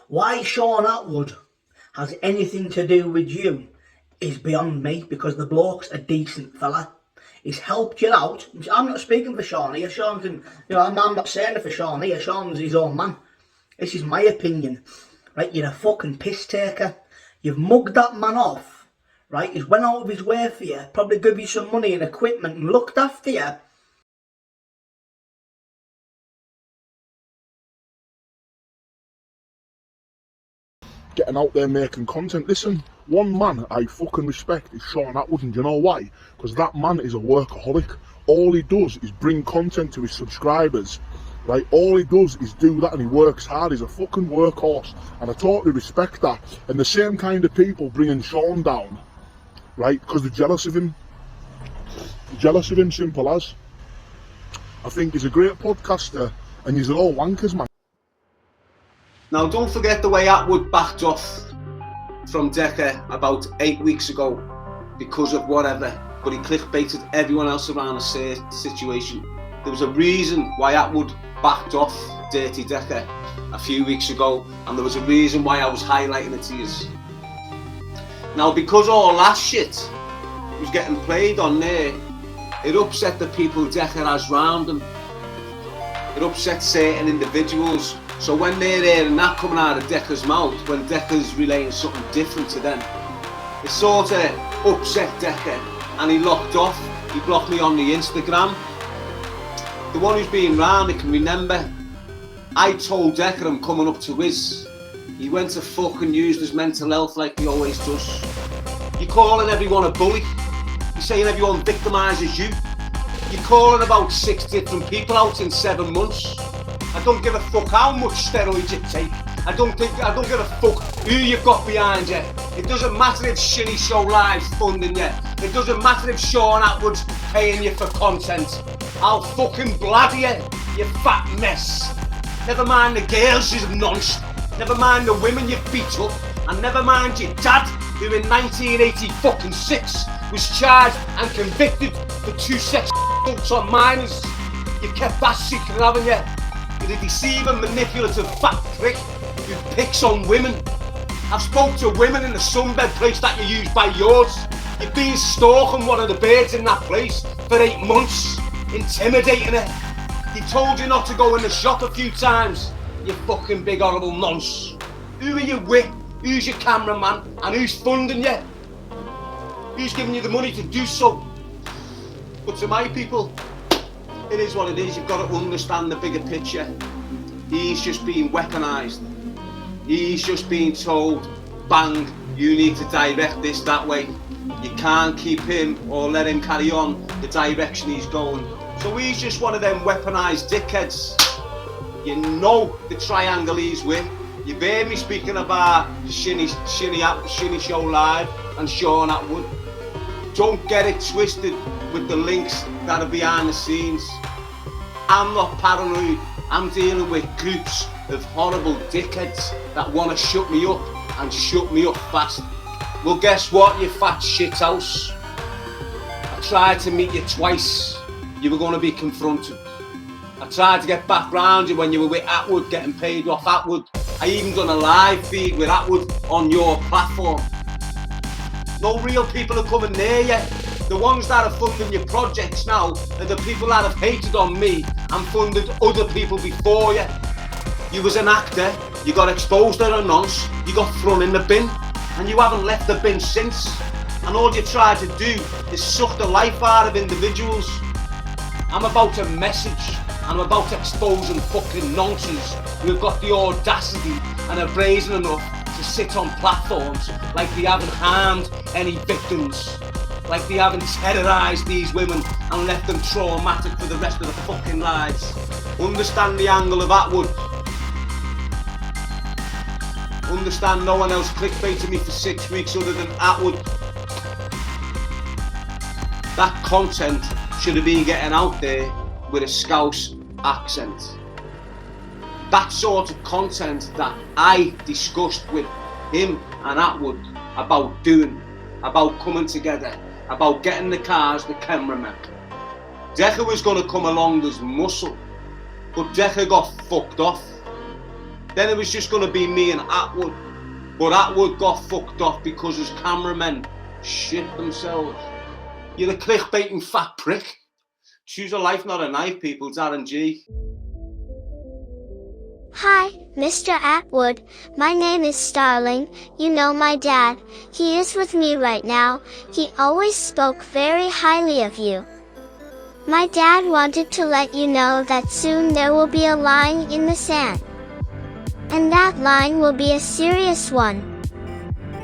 Why Shaun Attwood has anything to do with you is beyond me, because the bloke's a decent fella. He's helped you out. I'm not speaking for Shaun here. Shaun can, I'm not saying it for Shaun here. Shaun's his own man. This is my opinion. Right, you're a fucking piss taker. You've mugged that man off. Right, he's went out of his way for you, probably give you some money and equipment and looked after you. Getting out there making content. Listen, one man I fucking respect is Shaun Attwood, and do you know why? Because that man is a workaholic. All he does is bring content to his subscribers, right? All he does is do that, and he works hard. He's a fucking workhorse, and I totally respect that. And the same kind of people bringing Shaun down, right? Because they're jealous of him. They're jealous of him, simple as. I think he's a great podcaster, and he's all wankers, man. Now, don't forget the way Attwood backed off from Decca about 8 weeks ago because of whatever, but he clickbaited everyone else around the situation. There was a reason why Attwood backed off Dirty Decca a few weeks ago, and there was a reason why I was highlighting it to you. Now, because all that shit was getting played on there, it upset the people Decca has round him. It upset certain individuals. So when they're hearing that coming out of Decca's mouth, when Decca's relaying something different to them, it sort of upset Decca, and he locked off. He blocked me on the Instagram. The one who's been round, he can remember, I told Decca I'm coming up to his. He went to fucking use his mental health like he always does. You're calling everyone a bully. You're saying everyone victimises you. You're calling about 6 different people out in 7 months. I don't give a fuck how much steroids you take. I don't give a fuck who you've got behind you. It doesn't matter if Shinny Show Live's funding you. It doesn't matter if Shaun Attwood's paying you for content. I'll fucking bladder you fat mess. Never mind the girls you've nonced. Never mind the women you've beat up. And never mind your dad, who in 1986 was charged and convicted for 2 sex assaults on minors. You've kept that secret, haven't you? You're a deceiving, manipulative fat prick who picks on women. I've spoke to women in the sunbed place that you use by yours. You've been stalking one of the birds in that place for 8 months, intimidating her. He told you not to go in the shop a few times, you fucking big horrible nonce. Who are you with? Who's your cameraman? And who's funding you? Who's giving you the money to do so? But to my people, it is what it is. You've got to understand the bigger picture. He's just being weaponised. He's just being told, bang, you need to direct this that way. You can't keep him or let him carry on the direction he's going. So he's just one of them weaponised dickheads. You know the triangle he's with. You've heard me speaking about Shinny Show Live and Shaun Attwood. Don't get it twisted with the links that are behind the scenes. I'm not paranoid. I'm dealing with groups of horrible dickheads that want to shut me up and shut me up fast. Well, guess what, you fat shithouse? I tried to meet you twice. You were going to be confronted. I tried to get back round you when you were with Attwood, getting paid off Attwood. I even done a live feed with Attwood on your platform. No real people are coming near you. The ones that are funding your projects now are the people that have hated on me and funded other people before you. You was an actor, you got exposed as a nonce, you got thrown in the bin, and you haven't left the bin since. And all you try to do is suck the life out of individuals. I'm about a message. I'm about exposing fucking nonsense who've got the audacity and are brazen enough to sit on platforms like they haven't harmed any victims, like they haven't terrorised these women and left them traumatic for the rest of their fucking lives. Understand the angle of Attwood. Understand no one else clickbaited me for 6 weeks other than Attwood. That content should have been getting out there with a Scouse accent. That sort of content that I discussed with him and Attwood about doing, about coming together, about getting the cars, the cameramen. Decca was going to come along as muscle, but Decca got fucked off. Then it was just going to be me and Attwood. But Attwood got fucked off because his cameramen shit themselves. You're a clickbaiting fat prick. Choose a life, not a knife, people. It's R&G. Hi, Mr. Attwood. My name is Starling. You know my dad. He is with me right now. He always spoke very highly of you. My dad wanted to let you know that soon there will be a line in the sand. And that line will be a serious one.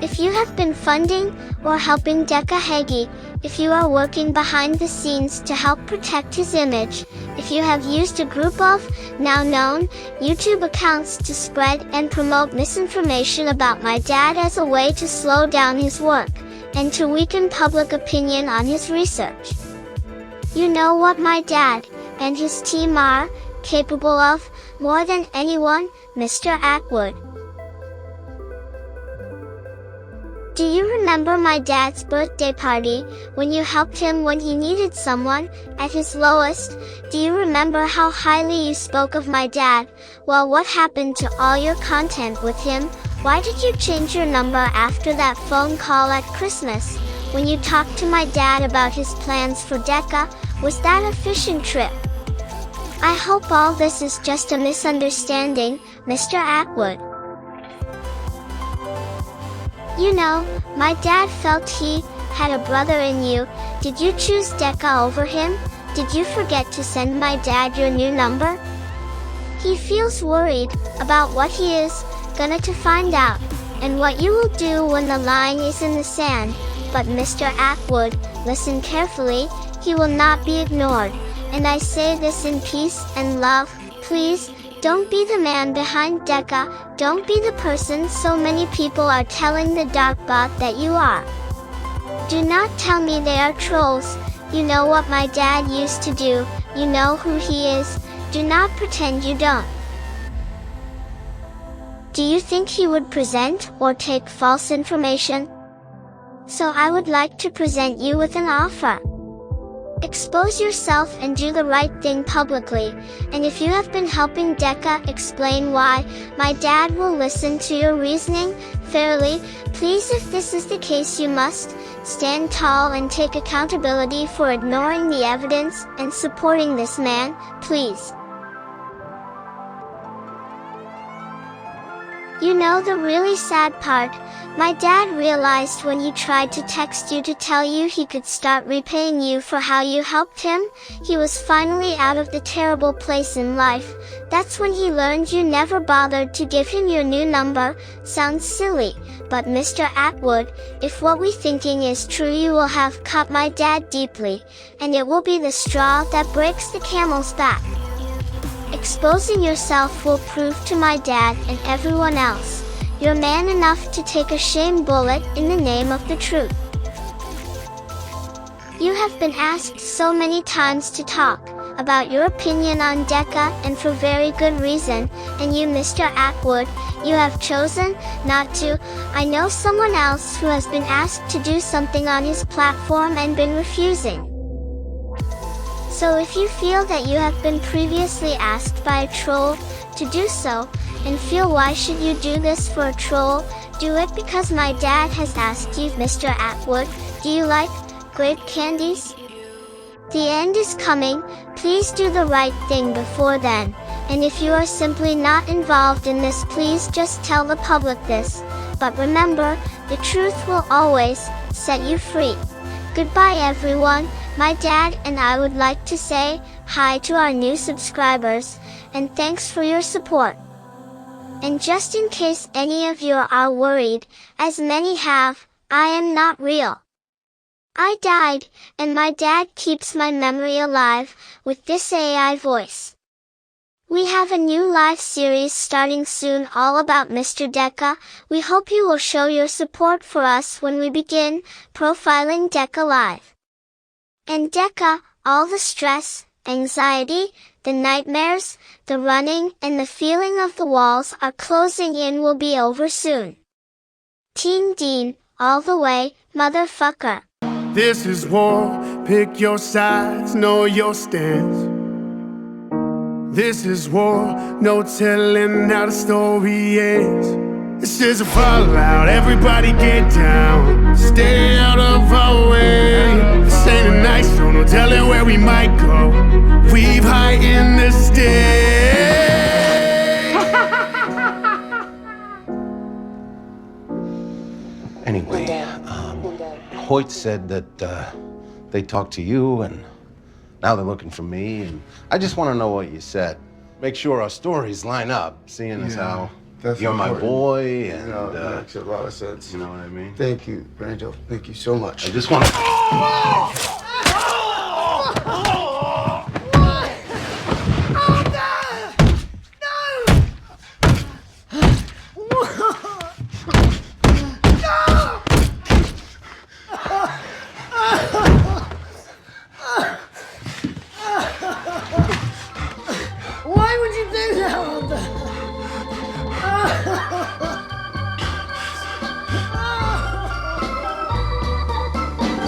If you have been funding or helping Decca Heggie, if you are working behind the scenes to help protect his image, if you have used a group of, now known, YouTube accounts to spread and promote misinformation about my dad as a way to slow down his work, and to weaken public opinion on his research. You know what my dad and his team are capable of, more than anyone, Mr. Attwood. Do you remember my dad's birthday party, when you helped him when he needed someone, at his lowest? Do you remember how highly you spoke of my dad? Well, what happened to all your content with him? Why did you change your number after that phone call at Christmas? When you talked to my dad about his plans for Decca, was that a fishing trip? I hope all this is just a misunderstanding, Mr. Attwood. You know, my dad felt he had a brother in you. Did you choose Decca over him? Did you forget to send my dad your new number? He feels worried about what he is gonna to find out, and what you will do when the line is in the sand. But Mr. Attwood, listen carefully, he will not be ignored. And I say this in peace and love, please. Don't be the man behind Decca, don't be the person so many people are telling the dark bot that you are. Do not tell me they are trolls. You know what my dad used to do, you know who he is. Do not pretend you don't. Do you think he would present or take false information? So I would like to present you with an offer. Expose yourself and do the right thing publicly, and if you have been helping Decca explain why, my dad will listen to your reasoning fairly. Please, if this is the case, you must stand tall and take accountability for ignoring the evidence and supporting this man, please. You know the really sad part? My dad realized when he tried to text you to tell you he could start repaying you for how you helped him, he was finally out of the terrible place in life. That's when he learned you never bothered to give him your new number. Sounds silly, but Mr. Attwood, if what we thinking is true, you will have cut my dad deeply, and it will be the straw that breaks the camel's back. Exposing yourself will prove to my dad and everyone else, you're man enough to take a shame bullet in the name of the truth. You have been asked so many times to talk about your opinion on Decca, and for very good reason, and you, Mr. Attwood, you have chosen not to. I know someone else who has been asked to do something on his platform and been refusing. So if you feel that you have been previously asked by a troll to do so, and feel why should you do this for a troll, do it because my dad has asked you. Mr. Attwood, do you like grape candies? The end is coming, please do the right thing before then, and if you are simply not involved in this, please just tell the public this, but remember, the truth will always set you free. Goodbye everyone. My dad and I would like to say hi to our new subscribers, and thanks for your support. And just in case any of you are worried, as many have, I am not real. I died, and my dad keeps my memory alive with this AI voice. We have a new live series starting soon all about Mr. Decca. We hope you will show your support for us when we begin profiling Decca live. And Decca, all the stress, anxiety, the nightmares, the running, and the feeling of the walls are closing in will be over soon. Team Dean, all the way, motherfucker. This is war, pick your sides, know your stance. This is war, no telling how the story ends. This is a fallout, everybody get down. Stay out of our way. This ain't a nice show, no telling where we might go. We've high in the stay. Anyway, Hoyt said that they talked to you, and now they're looking for me, and I just want to know what you said. Make sure our stories line up, seeing as how you're my boy, and that makes a lot of sense. you know what I mean? Thank you, Brando. Thank you so much. I just want to... Why would you do that?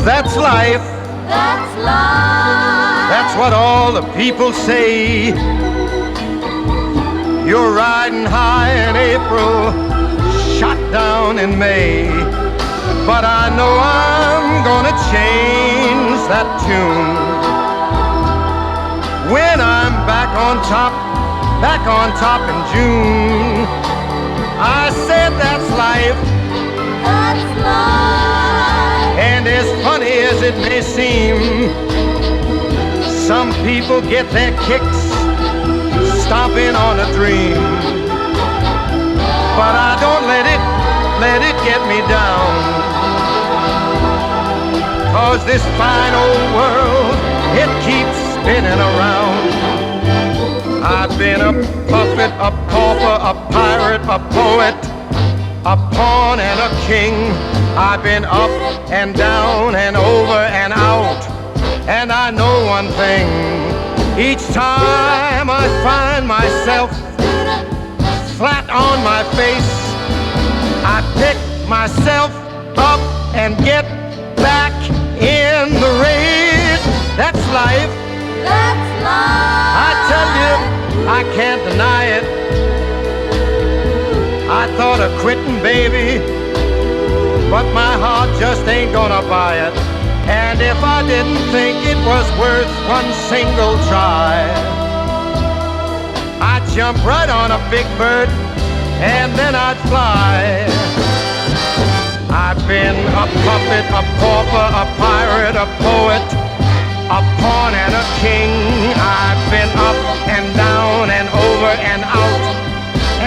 That's life. That's life. That's what all the people say. You're riding high in April, shot down in May. But I know I'm gonna change that tune when I'm back on top in June. I said that's life. That's life. And as funny as it may seem, some people get their kicks stomping on a dream. But I don't let it get me down. 'Cause this fine old world, it keeps spinning around. I've been a puppet, a pauper, a pirate, a poet, a pawn and a king. I've been up and down and over and out. And I know one thing, each time I find myself flat on my face, I pick myself up and get back in the race. That's life. That's life. I tell you, I can't deny it. I thought of quitting, baby, but my heart just ain't gonna buy it. And if I didn't think it was worth one single try, I'd jump right on a big bird and then I'd fly. I've been a puppet, a pauper, a pirate, a poet, a pawn and a king. I've been up and down and over and out.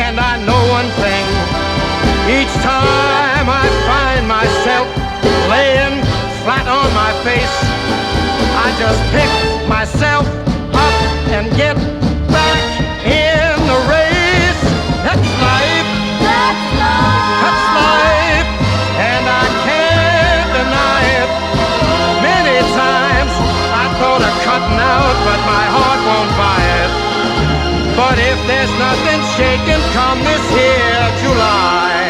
And I know one thing, each time I find myself laying flat on my face, I just pick myself up and get back in the race. That's life. That's life. That's life. And I can't deny it. Many times I thought of cutting out, but my heart won't buy it. But if there's nothing shaking come this here July,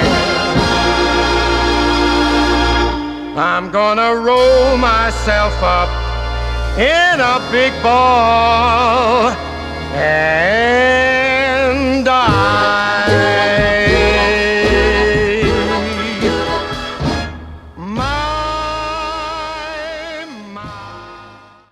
I'm gonna roll myself up in a big ball